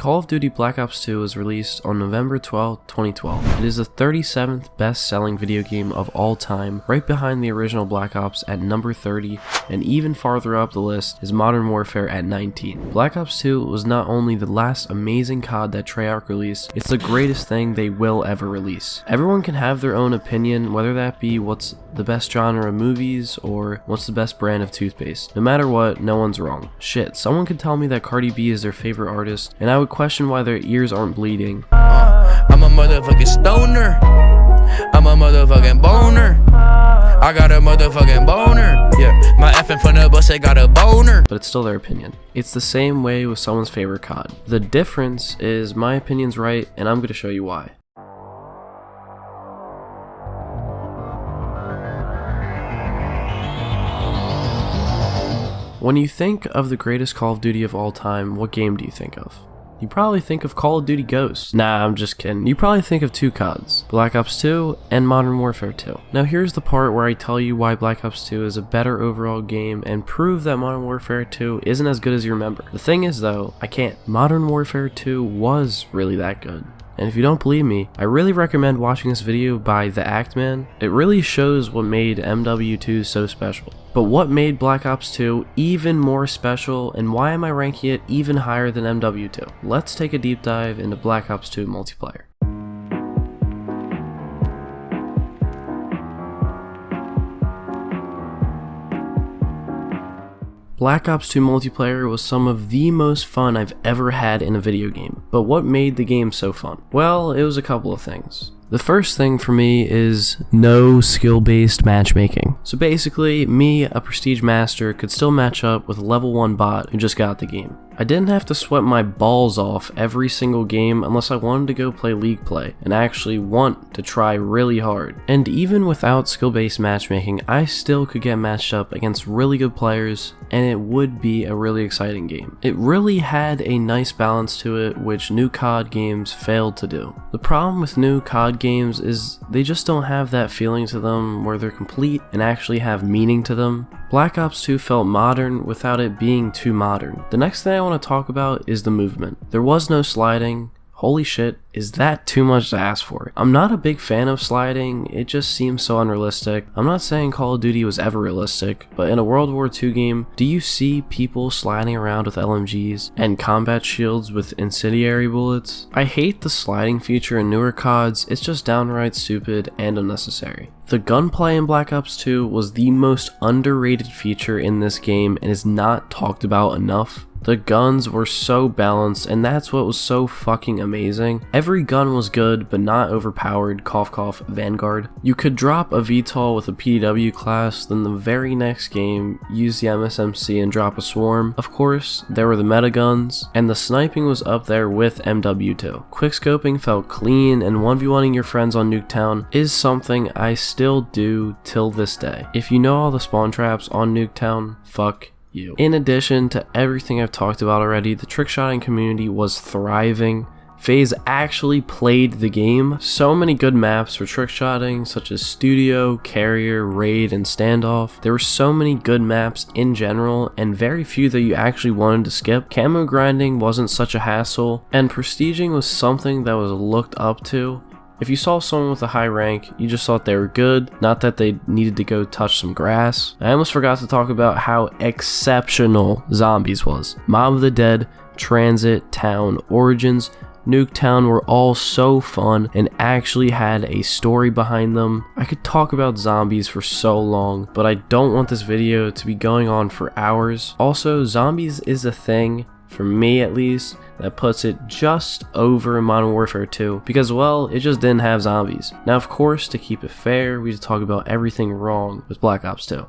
Call of Duty Black Ops 2 was released on November 12, 2012. It is the 37th best-selling video game of all time, right behind the original Black Ops at number 30, and even farther up the list is Modern Warfare at 19. Black Ops 2 was not only the last amazing COD that Treyarch released, it's the greatest thing they will ever release. Everyone can have their own opinion, whether that be what's the best genre of movies or what's the best brand of toothpaste. No matter what, no one's wrong. Shit, someone could tell me that Cardi B is their favorite artist, and I would question why their ears aren't bleeding. I'm a motherfucking stoner. I'm a motherfucking boner. I got a motherfucking boner. Yeah, my F in front of us, they got a boner. But it's still their opinion. It's the same way with someone's favorite COD. The difference is my opinion's right, and I'm going to show you why. When you think of the greatest Call of Duty of all time, what game do you think of? You probably think of Call of Duty Ghosts. Nah, I'm just kidding. You probably think of two CODs, Black Ops 2 and Modern Warfare 2. Now here's the part where I tell you why Black Ops 2 is a better overall game and prove that Modern Warfare 2 isn't as good as you remember. The thing is though, I can't. Modern Warfare 2 was really that good. And if you don't believe me, I really recommend watching this video by The Act Man. It really shows what made MW2 so special. But what made Black Ops 2 even more special, and why am I ranking it even higher than MW2? Let's take a deep dive into Black Ops 2 multiplayer. Black Ops 2 multiplayer was some of the most fun I've ever had in a video game. But what made the game so fun? Well, it was a couple of things. The first thing for me is no skill-based matchmaking. So basically, me, a Prestige Master, could still match up with a level 1 bot who just got the game. I didn't have to sweat my balls off every single game unless I wanted to go play League play and actually want to try really hard. And even without skill-based matchmaking, I still could get matched up against really good players, and it would be a really exciting game. It really had a nice balance to it, which new COD games failed to do. The problem with new COD games is they just don't have that feeling to them where they're complete and actually have meaning to them. Black Ops 2 felt modern without it being too modern. The next thing I want to talk about is the movement. There was no sliding. Holy shit, is that too much to ask for? I'm not a big fan of sliding, it just seems so unrealistic. I'm not saying Call of Duty was ever realistic, but in a World War II game, do you see people sliding around with LMGs and combat shields with incendiary bullets? I hate the sliding feature in newer CODs, it's just downright stupid and unnecessary. The gunplay in Black Ops 2 was the most underrated feature in this game and is not talked about enough. The guns were so balanced, and that's what was so fucking amazing. Every gun was good, but not overpowered, cough cough, Vanguard. You could drop a VTOL with a PDW class, then the very next game, use the MSMC and drop a swarm. Of course, there were the meta guns, and the sniping was up there with MW2. Quickscoping felt clean, and 1v1ing your friends on Nuketown is something I still do till this day. If you know all the spawn traps on Nuketown, fuck you. In addition to everything I've talked about already, the trickshotting community was thriving. FaZe actually played the game. So many good maps for trickshotting, such as Studio, Carrier, Raid, and Standoff. There were so many good maps in general, and very few that you actually wanted to skip. Camo grinding wasn't such a hassle, and prestiging was something that was looked up to. If you saw someone with a high rank, you just thought they were good, not that they needed to go touch some grass. I almost forgot to talk about how exceptional Zombies was. Mob of the Dead, Transit, Town, Origins, Nuketown were all so fun and actually had a story behind them. I could talk about Zombies for so long, but I don't want this video to be going on for hours. Also, Zombies is a thing, for me at least, that puts it just over Modern Warfare 2 because, well, it just didn't have zombies. Now, of course, to keep it fair, we just talk about everything wrong with Black Ops 2.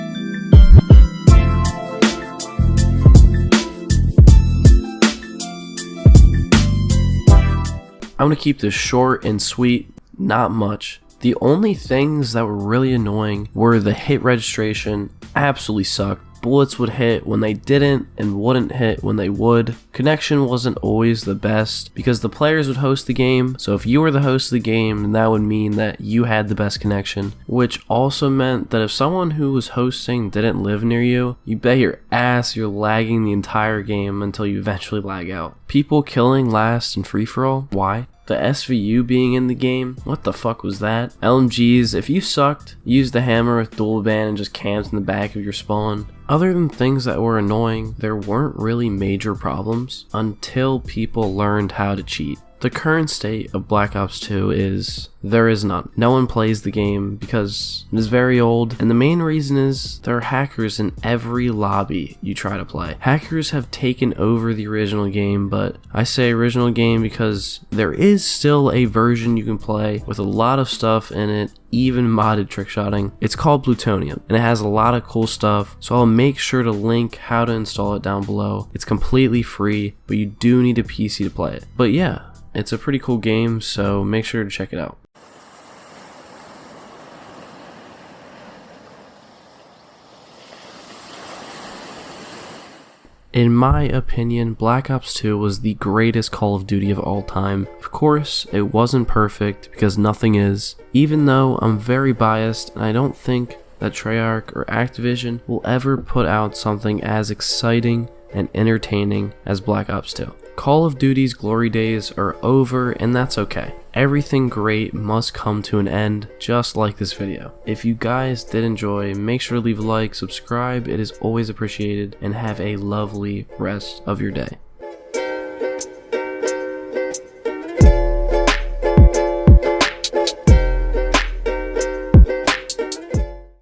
I'm gonna keep this short and sweet, not much. The only things that were really annoying were the hit registration, absolutely sucked. Bullets would hit when they didn't and wouldn't hit when they would. Connection wasn't always the best because the players would host the game, so if you were the host of the game, then that would mean that you had the best connection, which also meant that if someone who was hosting didn't live near you, you bet your ass you're lagging the entire game until you eventually lag out. People killing last in free-for-all? Why? The SVU being in the game? What the fuck was that? LMGs, if you sucked, use the hammer with dual ban and just camped in the back of your spawn. Other than things that were annoying, there weren't really major problems until people learned how to cheat. The current state of Black Ops 2 is there is none. No one plays the game because it is very old, and the main reason is there are hackers in every lobby you try to play. Hackers have taken over the original game, but I say original game because there is still a version you can play with a lot of stuff in it, even modded trickshotting. It's called Plutonium, and it has a lot of cool stuff, so I'll make sure to link how to install it down below. It's completely free, but you do need a PC to play it. But yeah, it's a pretty cool game, so make sure to check it out. In my opinion, Black Ops 2 was the greatest Call of Duty of all time. Of course, it wasn't perfect because nothing is, even though I'm very biased and I don't think that Treyarch or Activision will ever put out something as exciting and entertaining as Black Ops 2. Call of Duty's glory days are over, and that's okay. Everything great must come to an end, just like this video. If you guys did enjoy, make sure to leave a like, subscribe, it is always appreciated, and have a lovely rest of your day.